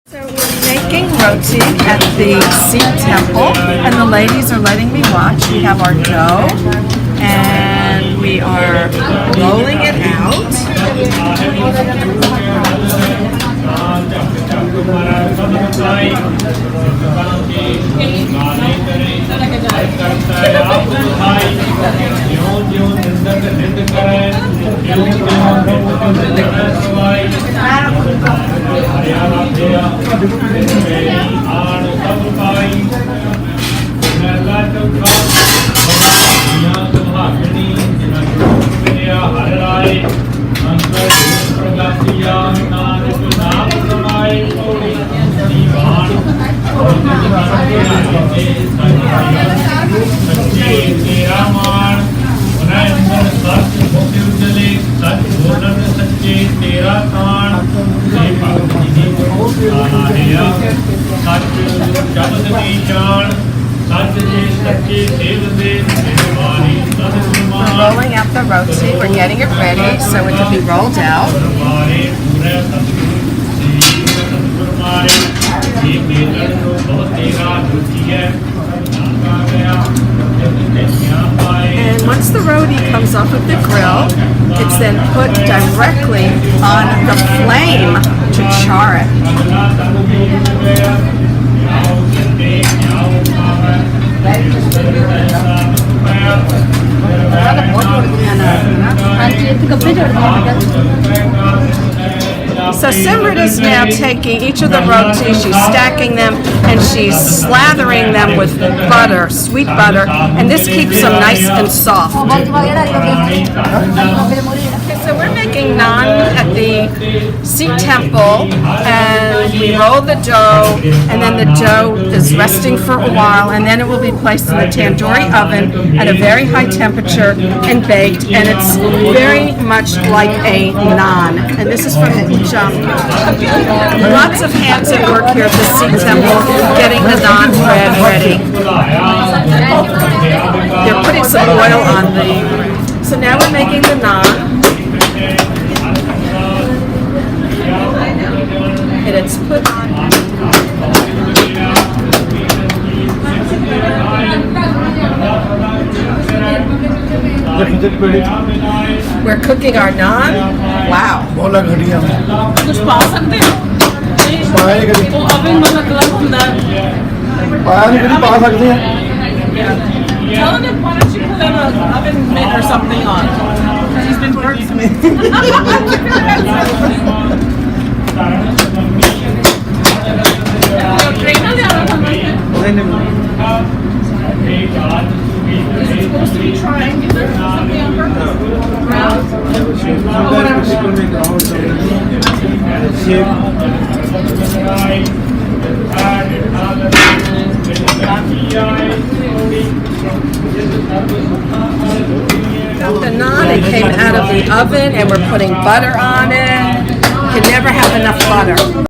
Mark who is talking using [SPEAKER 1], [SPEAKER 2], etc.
[SPEAKER 1] So we're making roti at the Sikh Temple, and the ladies are letting me watch. We have our dough, and we are rolling it out. We're rolling out the roti. We're getting it ready so it can be rolled out. And once the roti comes off of the grill, it's then put directly on the flame to char it. So Simrit is now taking each of the roti, she's stacking them, and she's slathering them with butter, sweet butter, and this keeps them nice and soft. So we're making naan at the Sikh Temple, and we roll the dough, and then the dough is resting for a while, and then it will be placed in the tandoori oven at a very high temperature and baked, and it's very much like a naan. And this is from lots of hands at work here at the Sikh Temple getting the naan bread ready. They're putting some oil on the... So now we're making the naan. And it's put on. We're cooking our naan. Wow.
[SPEAKER 2] कुछ पा सकते हैं वो oven मतलब गर्म होता है Tell them why don't you put an oven mitt or something on. She's been burning me. Is it supposed to be triangular or something on purpose? Round?
[SPEAKER 1] The naan, it came out of the oven, and we're putting butter on it. You can never have enough butter.